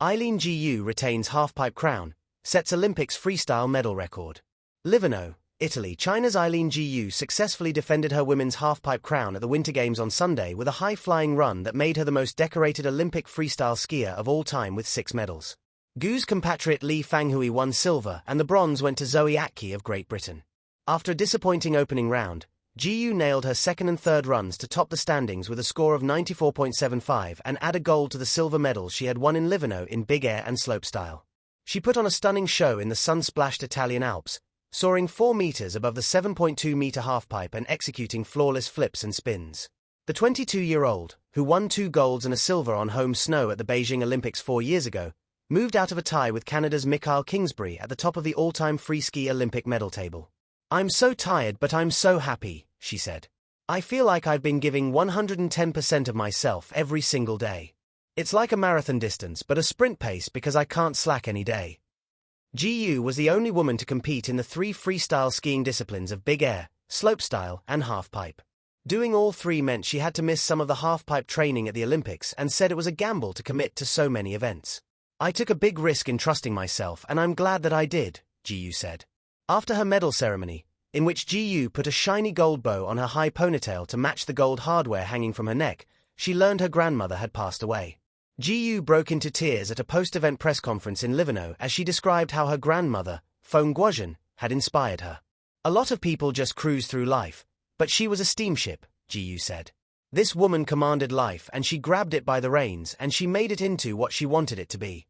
Eileen Gu retains halfpipe crown, sets Olympics freestyle medal record. Livorno, Italy. China's Eileen Gu successfully defended her women's halfpipe crown at the Winter Games on Sunday with a high-flying run that made her the most decorated Olympic freestyle skier of all time with 6 medals. Gu's compatriot Li Fanghui won silver and the bronze went to Zoe Atke of Great Britain. After a disappointing opening round, Gu nailed her second and third runs to top the standings with a score of 94.75 and add a gold to the silver medals she had won in Livorno in big air and slopestyle. She put on a stunning show in the sun-splashed Italian Alps, soaring 4 meters above the 7.2-meter halfpipe and executing flawless flips and spins. The 22-year-old, who won 2 golds and a silver on home snow at the Beijing Olympics 4 years ago, moved out of a tie with Canada's Michael Kingsbury at the top of the all-time free ski Olympic medal table. "I'm so tired but I'm so happy," she said. "I feel like I've been giving 110% of myself every single day. It's like a marathon distance but a sprint pace because I can't slack any day." Gu was the only woman to compete in the 3 freestyle skiing disciplines of big air, slopestyle, and halfpipe. Doing all 3 meant she had to miss some of the halfpipe training at the Olympics and said it was a gamble to commit to so many events. "I took a big risk in trusting myself and I'm glad that I did," Gu said. After her medal ceremony, in which Gu put a shiny gold bow on her high ponytail to match the gold hardware hanging from her neck, she learned her grandmother had passed away. Gu broke into tears at a post-event press conference in Livorno as she described how her grandmother, Feng Guozhen, had inspired her. "A lot of people just cruise through life, but she was a steamship," Gu said. "This woman commanded life and she grabbed it by the reins and she made it into what she wanted it to be."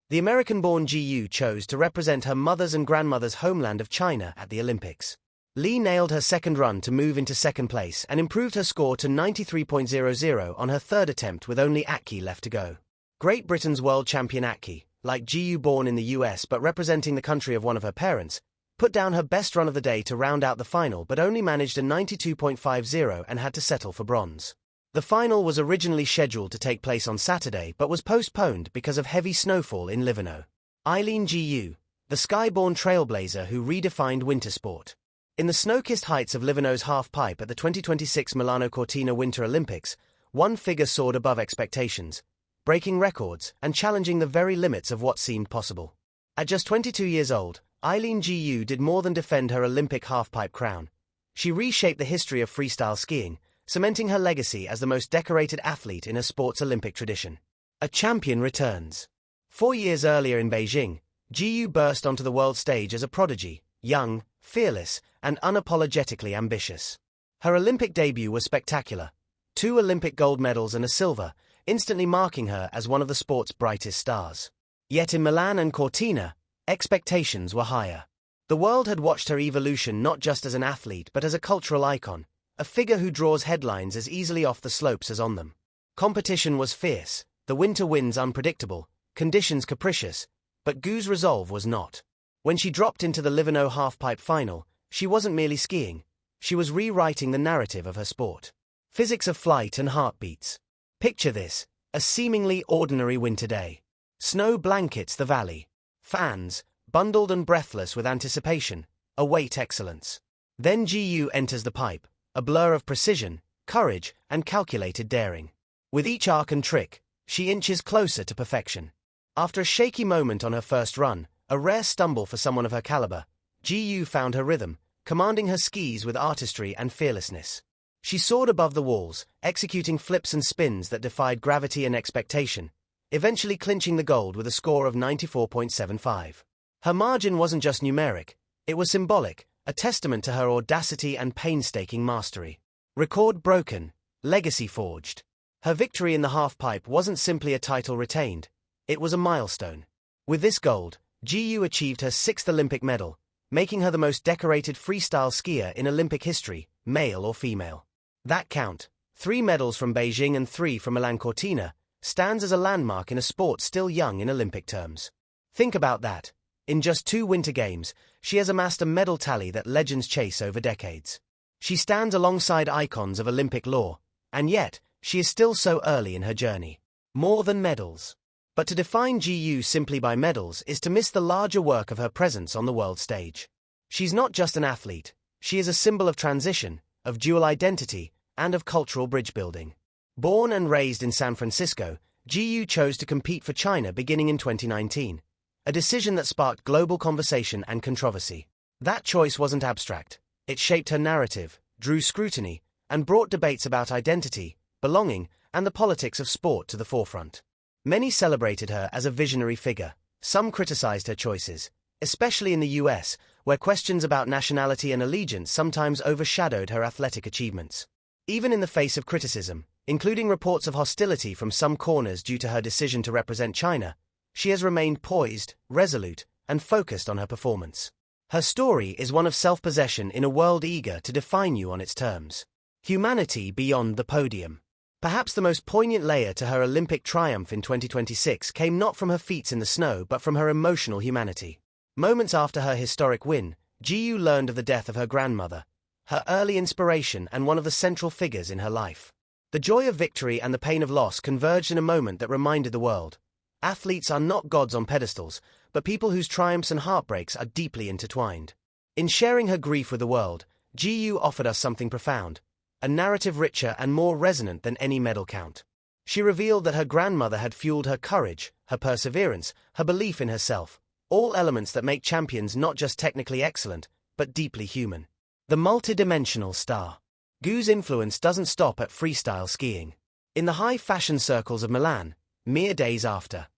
The American-born Gu chose to represent her mother's and grandmother's homeland of China at the Olympics. Li nailed her second run to move into second place and improved her score to 93.00 on her third attempt with only Atke left to go. Great Britain's world champion Atke, like Gu born in the US but representing the country of one of her parents, put down her best run of the day to round out the final but only managed a 92.50 and had to settle for bronze. The final was originally scheduled to take place on Saturday but was postponed because of heavy snowfall in Livorno. Eileen Gu, the sky-born trailblazer who redefined winter sport. In the snow-kissed heights of Livorno's half-pipe at the 2026 Milano Cortina Winter Olympics, one figure soared above expectations, breaking records and challenging the very limits of what seemed possible. At just 22 years old, Eileen Gu did more than defend her Olympic half-pipe crown. She reshaped the history of freestyle skiing, cementing her legacy as the most decorated athlete in her sport's Olympic tradition. A champion returns. 4 years earlier in Beijing, Gu burst onto the world stage as a prodigy, young, fearless, and unapologetically ambitious. Her Olympic debut was spectacular. 2 Olympic gold medals and a silver, instantly marking her as one of the sport's brightest stars. Yet in Milan and Cortina, expectations were higher. The world had watched her evolution not just as an athlete but as a cultural icon, a figure who draws headlines as easily off the slopes as on them. Competition was fierce, the winter winds unpredictable, conditions capricious, but Gu's resolve was not. When she dropped into the Livorno halfpipe final, she wasn't merely skiing, she was rewriting the narrative of her sport. Physics of flight and heartbeats. Picture this, a seemingly ordinary winter day. Snow blankets the valley. Fans, bundled and breathless with anticipation, await excellence. Then Gu enters the pipe, a blur of precision, courage, and calculated daring. With each arc and trick, she inches closer to perfection. After a shaky moment on her first run, a rare stumble for someone of her caliber, Gu found her rhythm, commanding her skis with artistry and fearlessness. She soared above the walls, executing flips and spins that defied gravity and expectation, eventually clinching the gold with a score of 94.75. Her margin wasn't just numeric, it was symbolic, a testament to her audacity and painstaking mastery. Record broken, legacy forged. Her victory in the halfpipe wasn't simply a title retained, it was a milestone. With this gold, Gu achieved her 6th Olympic medal, making her the most decorated freestyle skier in Olympic history, male or female. That count, 3 medals from Beijing and 3 from Milan Cortina, stands as a landmark in a sport still young in Olympic terms. Think about that. In just 2 Winter Games, she has amassed a medal tally that legends chase over decades. She stands alongside icons of Olympic lore, and yet, she is still so early in her journey. More than medals. But to define Gu simply by medals is to miss the larger work of her presence on the world stage. She's not just an athlete, she is a symbol of transition, of dual identity, and of cultural bridge building. Born and raised in San Francisco, Ji chose to compete for China beginning in 2019, a decision that sparked global conversation and controversy. That choice wasn't abstract. It shaped her narrative, drew scrutiny, and brought debates about identity, belonging, and the politics of sport to the forefront. Many celebrated her as a visionary figure. Some criticized her choices, especially in the US, where questions about nationality and allegiance sometimes overshadowed her athletic achievements. Even in the face of criticism, including reports of hostility from some corners due to her decision to represent China, she has remained poised, resolute, and focused on her performance. Her story is one of self-possession in a world eager to define you on its terms. Humanity beyond the podium. Perhaps the most poignant layer to her Olympic triumph in 2026 came not from her feats in the snow but from her emotional humanity. Moments after her historic win, Ji learned of the death of her grandmother, her early inspiration and one of the central figures in her life. The joy of victory and the pain of loss converged in a moment that reminded the world. Athletes are not gods on pedestals, but people whose triumphs and heartbreaks are deeply intertwined. In sharing her grief with the world, Ji offered us something profound, a narrative richer and more resonant than any medal count. She revealed that her grandmother had fueled her courage, her perseverance, her belief in herself, all elements that make champions not just technically excellent, but deeply human. The multidimensional star. Gu's influence doesn't stop at freestyle skiing. In the high fashion circles of Milan, mere days after